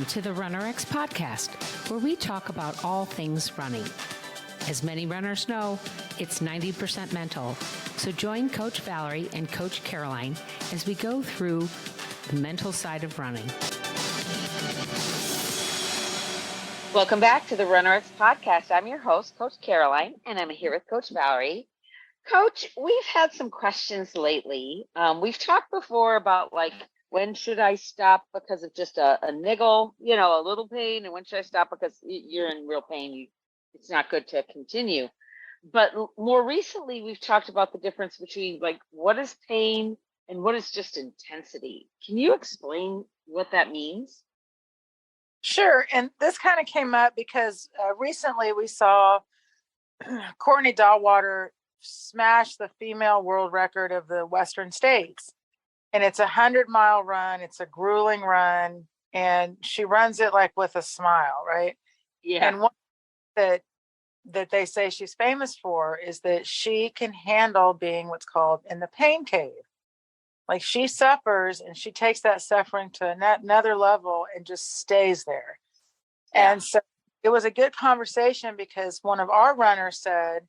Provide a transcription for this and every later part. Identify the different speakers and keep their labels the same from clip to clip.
Speaker 1: to the RunnerX podcast, where we talk about all things running. As many runners know, it's 90% mental. So join Coach Valerie and Coach Caroline as we go through the mental side of running.
Speaker 2: Welcome back to the RunnerX podcast. I'm your host, Coach Caroline, and I'm here with Coach Valerie. Coach, we've had some questions lately. We've talked before about when should I stop because of just a niggle, a little pain, and when should I stop because you're in real pain? It's not good to continue. But more recently, we've talked about the difference between what is pain and what is just intensity. Can you explain what that means?
Speaker 3: Sure. And this kind of came up because recently we saw Courtney Dahlwater smash the female world record of the Western States. And it's a 100-mile run. It's a grueling run. And she runs it with a smile, right?
Speaker 2: Yeah.
Speaker 3: And one that they say she's famous for is that she can handle being what's called in the pain cave. She suffers and she takes that suffering to another level and just stays there. Yeah. And so it was a good conversation because one of our runners said,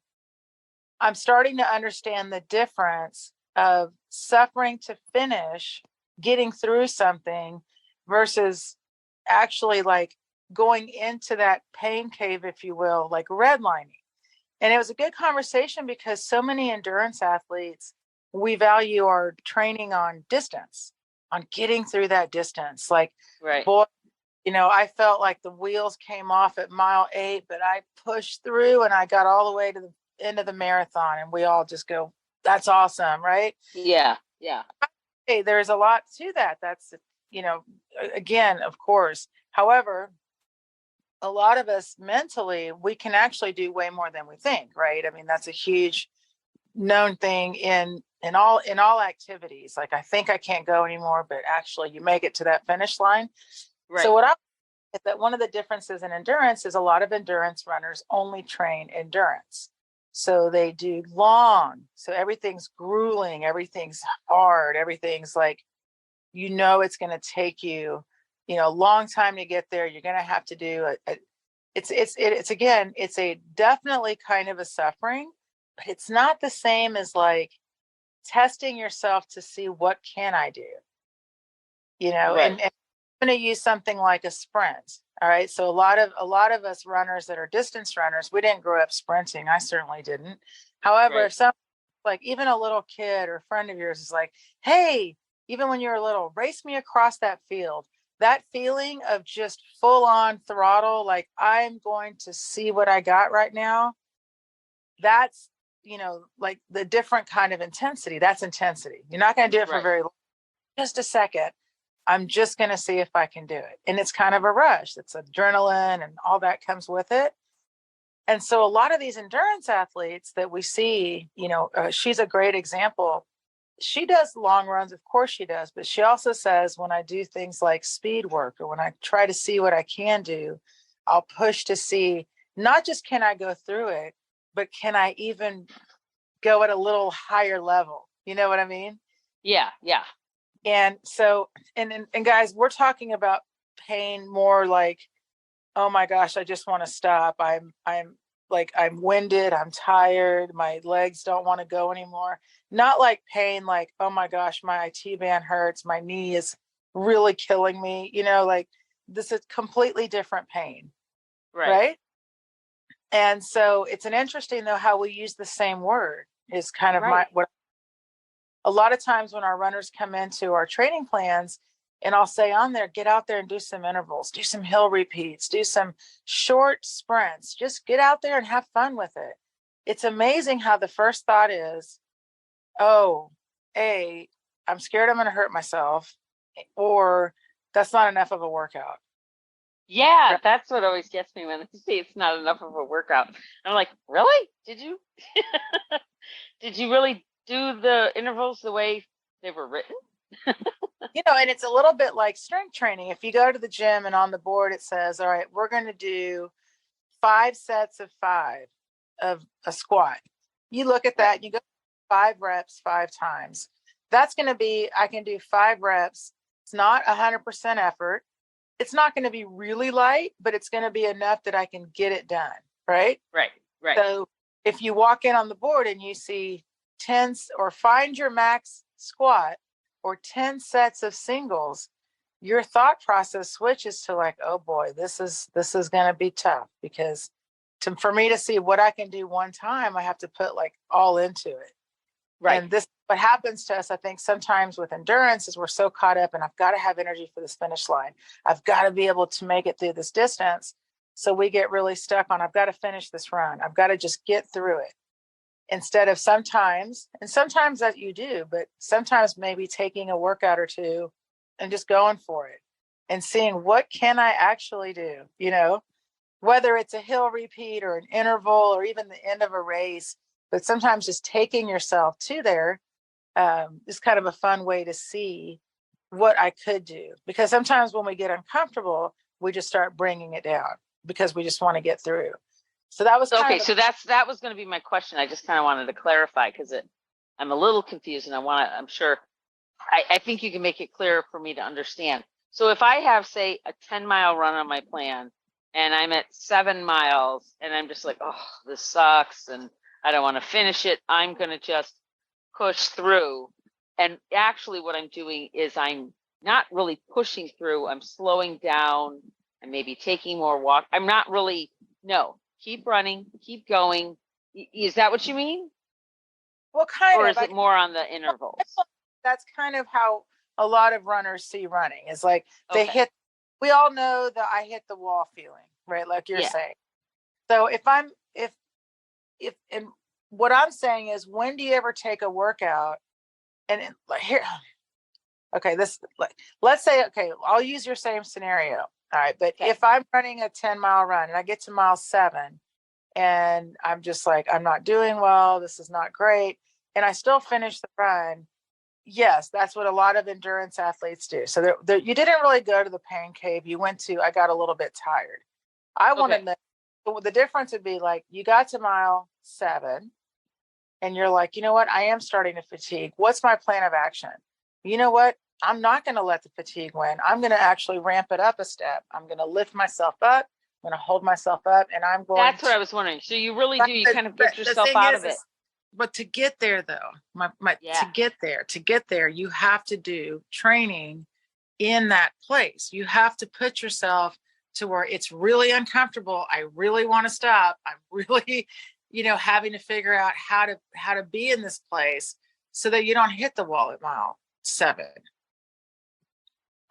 Speaker 3: I'm starting to understand the difference of suffering to finish, getting through something versus actually going into that pain cave, if you will, redlining. And it was a good conversation because so many endurance athletes, we value our training on distance, on getting through that distance.
Speaker 2: Right.
Speaker 3: Boy, I felt like the wheels came off at mile 8, but I pushed through and I got all the way to the end of the marathon, and we all just go, that's awesome, right?
Speaker 2: Yeah, yeah.
Speaker 3: Hey, there's a lot to that. That's, again, of course. However, a lot of us mentally, we can actually do way more than we think, right? I mean, that's a huge known thing in all activities. I think I can't go anymore, but actually you make it to that finish line.
Speaker 2: Right.
Speaker 3: So that one of the differences in endurance is a lot of endurance runners only train endurance. So they do long. So everything's grueling, everything's hard, everything's it's going to take you, a long time to get there. You're going to have to do it's a definitely kind of a suffering, but it's not the same as testing yourself to see what can I do,
Speaker 2: Right.
Speaker 3: and I'm going to use something like a sprint. All right. So a lot of us runners that are distance runners, we didn't grow up sprinting. I certainly didn't. However,
Speaker 2: Right.
Speaker 3: if some even a little kid or a friend of yours is hey, even when you're little, race me across that field, that feeling of just full on throttle, I'm going to see what I got right now. That's, the different kind of intensity. That's intensity. You're not going to do it for very long. Just a second. I'm just going to see if I can do it. And it's kind of a rush. It's adrenaline and all that comes with it. And so a lot of these endurance athletes that we see, she's a great example. She does long runs. Of course she does. But she also says, when I do things like speed work or when I try to see what I can do, I'll push to see not just can I go through it, but can I even go at a little higher level? You know what I mean?
Speaker 2: Yeah. Yeah.
Speaker 3: And so, and guys, we're talking about pain more oh my gosh, I just want to stop. I'm winded. I'm tired. My legs don't want to go anymore. Not pain, oh my gosh, my IT band hurts. My knee is really killing me. This is completely different pain. Right. And so it's an interesting though, how we use the same word is kind of what a lot of times when our runners come into our training plans, and I'll say on there, get out there and do some intervals, do some hill repeats, do some short sprints, just get out there and have fun with it. It's amazing how the first thought is, I'm scared I'm going to hurt myself, or that's not enough of a workout.
Speaker 2: Yeah, that's what always gets me when they say it's not enough of a workout. I'm like, really? Did you really do the intervals the way they were written?
Speaker 3: And it's a little bit like strength training. If you go to the gym and on the board it says, all right, we're going to do 5 sets of 5 of a squat. You look at that, you go 5 reps 5 times. That's going to be, I can do 5 reps. It's not 100% effort. it's not going to be really light, but it's going to be enough that I can get it done. Right.
Speaker 2: Right. Right.
Speaker 3: So if you walk in on the board and you see 10 or find your max squat or 10 sets of singles, your thought process switches to like, oh boy, this is going to be tough, because for me to see what I can do one time, I have to put like all into it.
Speaker 2: Right.
Speaker 3: And this, what happens to us, I think sometimes with endurance, is we're so caught up and I've got to have energy for this finish line. I've got to be able to make it through this distance. So we get really stuck on, I've got to finish this run. I've got to just get through it. Instead of sometimes that you do, but sometimes maybe taking a workout or two and just going for it and seeing what can I actually do, you know, whether it's a hill repeat or an interval or even the end of a race. But sometimes just taking yourself to there is kind of a fun way to see what I could do. Because sometimes when we get uncomfortable, we just start bringing it down because we just want to get through. So that was
Speaker 2: okay. So that was going to be my question. I just kind of wanted to clarify because I'm a little confused, and I'm sure, I think you can make it clear for me to understand. So if I have, say, a 10-mile run on my plan, and I'm at 7 miles, and I'm just like, oh, this sucks, and I don't want to finish it, I'm going to just push through. And actually what I'm doing is I'm not really pushing through. I'm slowing down and maybe taking more walk. I'm not really, no, keep running, keep going. Is that what you mean?
Speaker 3: Well, kind
Speaker 2: or
Speaker 3: of.
Speaker 2: is it more on the intervals?
Speaker 3: That's kind of how a lot of runners see running. Is like they
Speaker 2: Okay.
Speaker 3: hit, we all know the I hit the wall feeling, right? Like you're
Speaker 2: Yeah.
Speaker 3: saying. So if and what I'm saying is, when do you ever take a workout and like here, okay, let's say, okay, I'll use your same scenario. All right. But
Speaker 2: Okay.
Speaker 3: if I'm running a 10-mile run and I get to mile 7 and I'm just like, I'm not doing well, this is not great, and I still finish the run, yes, that's what a lot of endurance athletes do. So you didn't really go to the pain cave. You went to, I got a little bit tired. I want to know, the difference would be like, you got to mile 7 and you're like, you know what? I am starting to fatigue. What's my plan of action? You know what? I'm not going to let the fatigue win. I'm going to actually ramp it up a step. I'm going to lift myself up. I'm going to hold myself up, and I'm going
Speaker 2: That's what I was wondering. So you really do, you kind of get yourself out of it.
Speaker 3: But to get there though, to get there, you have to do training in that place. You have to put yourself to where it's really uncomfortable. I really want to stop. I'm really, having to figure out how to be in this place so that you don't hit the wall at mile 7.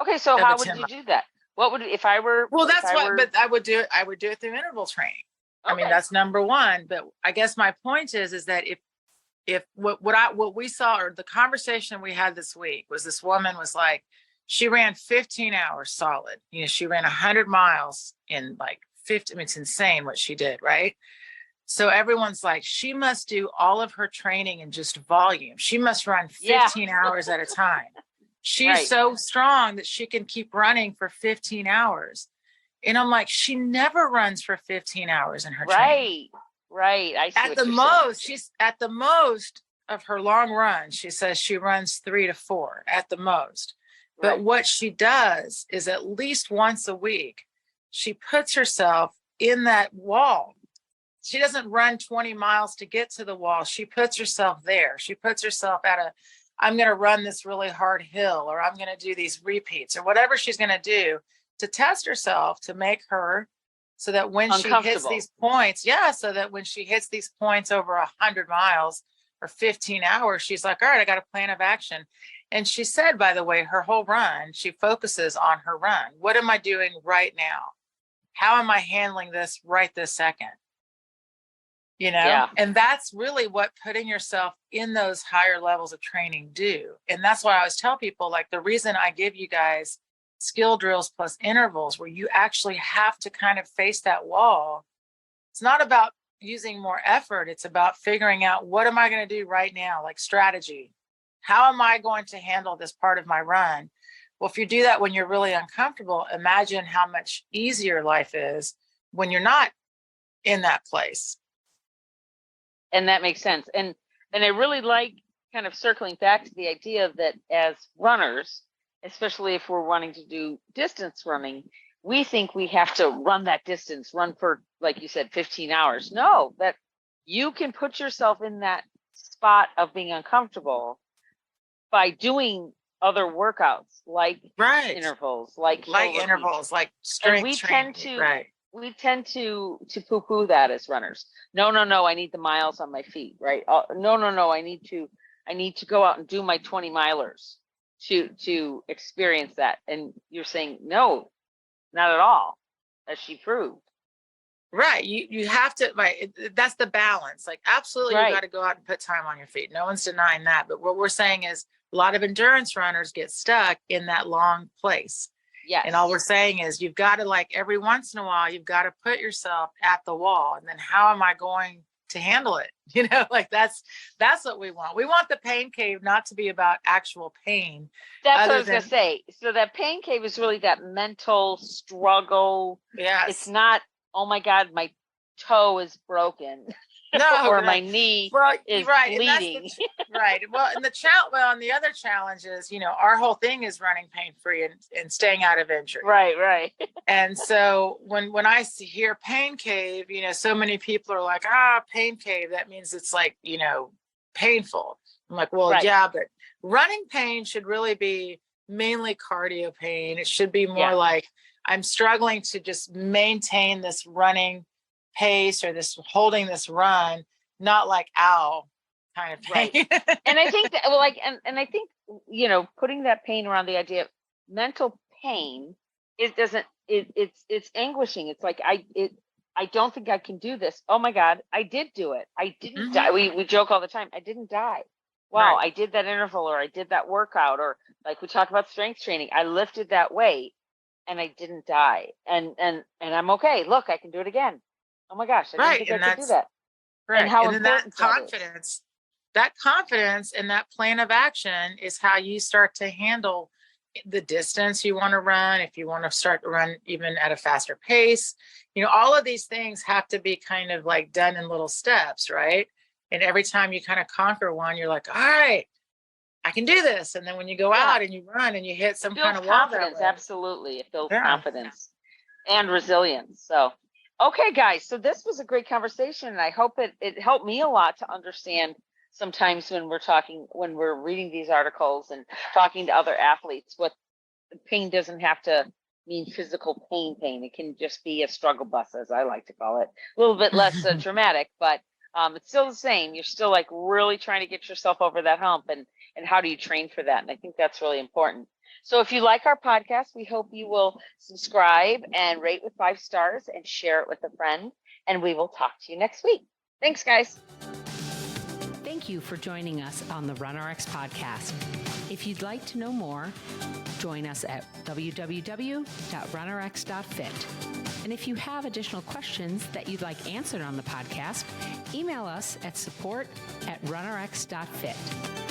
Speaker 2: Okay, so how would you do that? What would, if I were?
Speaker 3: Well, that's why, but I would do it through interval training. Okay. I mean, that's number one. But I guess my point is that if what we saw, or the conversation we had this week, was this woman was like, she ran 15 hours solid. She ran 100 miles in like 50. I mean, it's insane what she did, right? So everyone's like, she must do all of her training in just volume. She must run 15 hours at a time. She's so strong that she can keep running for 15 hours. And I'm like, she never runs for 15 hours in her training.
Speaker 2: Right. I see.
Speaker 3: At the most, she's at the most of her long run, she says she runs 3 to 4 at the most. But what she does is at least once a week, she puts herself in that wall. She doesn't run 20 miles to get to the wall. She puts herself there. She puts herself I'm going to run this really hard hill, or I'm going to do these repeats, or whatever she's going to do to test herself, to make her, so that when she hits these points, so that when she hits these points over 100 miles or 15 hours, she's like, all right, I got a plan of action. And she said, by the way, her whole run, she focuses on her run. What am I doing right now? How am I handling this right this second? And that's really what putting yourself in those higher levels of training do. And that's why I always tell people, like, the reason I give you guys skill drills plus intervals, where you actually have to kind of face that wall. It's not about using more effort. It's about figuring out, what am I going to do right now? Like strategy. How am I going to handle this part of my run? Well, if you do that when you're really uncomfortable, imagine how much easier life is when you're not in that place.
Speaker 2: And that makes sense. And I really like kind of circling back to the idea of that as runners, especially if we're wanting to do distance running, we think we have to run that distance, run for, like you said, 15 hours. No, that you can put yourself in that spot of being uncomfortable by doing other workouts like
Speaker 3: Right.
Speaker 2: intervals, like
Speaker 3: Like
Speaker 2: hill
Speaker 3: intervals,
Speaker 2: repeats.
Speaker 3: like
Speaker 2: And
Speaker 3: strength
Speaker 2: we
Speaker 3: training.
Speaker 2: tend to
Speaker 3: Right.
Speaker 2: we tend to poo-poo that as runners. No, I need the miles on my feet, right? No, I need to go out and do my 20 milers to experience that. And you're saying no, not at all, as she proved.
Speaker 3: Right. You have to, right. That's the balance. Like, absolutely, you
Speaker 2: Right.
Speaker 3: got to go out and put time on your feet. No one's denying that. But what we're saying is a lot of endurance runners get stuck in that long place.
Speaker 2: Yes.
Speaker 3: And all we're saying is you've got to, like, every once in a while, you've got to put yourself at the wall. And then how am I going to handle it? You know, like that's what we want. We want the pain cave not to be about actual pain.
Speaker 2: That's what I was going to say. So that pain cave is really that mental struggle.
Speaker 3: Yes.
Speaker 2: It's not, oh my God, my toe is broken.
Speaker 3: No,
Speaker 2: or
Speaker 3: right.
Speaker 2: my knee is
Speaker 3: right.
Speaker 2: bleeding.
Speaker 3: Right. Well, and the other challenge is, you know, our whole thing is running pain-free and staying out of injury.
Speaker 2: Right.
Speaker 3: And so when I hear pain cave, you know, so many people are like, pain cave, that means it's like, you know, painful. I'm like, well,
Speaker 2: Right.
Speaker 3: yeah, but running pain should really be mainly cardio pain. It should be more like I'm struggling to just maintain this running pace or this holding this run, not like ow kind of pain.
Speaker 2: Right. And I think that, well, like, and I think, you know, putting that pain around the idea of mental pain, it's anguishing. It's like, I don't think I can do this. Oh my God, I did do it. I didn't die. We joke all the time. I didn't die. Wow. Right. I did that interval, or I did that workout, or like we talk about strength training. I lifted that weight and I didn't die. And I'm okay. Look, I can do it again. Oh my gosh, I didn't think I could do that.
Speaker 3: Right.
Speaker 2: And how
Speaker 3: and then
Speaker 2: important
Speaker 3: that confidence and that plan of action is how you start to handle the distance you want to run. If you want to start to run even at a faster pace, you know, all of these things have to be kind of like done in little steps, right? And every time you kind of conquer one, you're like, all right, I can do this. And then when you go out and you run and you hit some kind of wall,
Speaker 2: confidence, absolutely. It builds confidence and resilience. So, okay, guys. So this was a great conversation, and I hope it helped me a lot to understand sometimes when we're reading these articles and talking to other athletes, what pain doesn't have to mean physical pain. It can just be a struggle bus, as I like to call it. A little bit less dramatic, but it's still the same. You're still like really trying to get yourself over that hump, and how do you train for that? And I think that's really important. So if you like our podcast, we hope you will subscribe and rate with 5 stars and share it with a friend. And we will talk to you next week. Thanks, guys.
Speaker 1: Thank you for joining us on the RunRx podcast. If you'd like to know more, join us at www.runrx.fit. And if you have additional questions that you'd like answered on the podcast, email us at support@runrx.fit.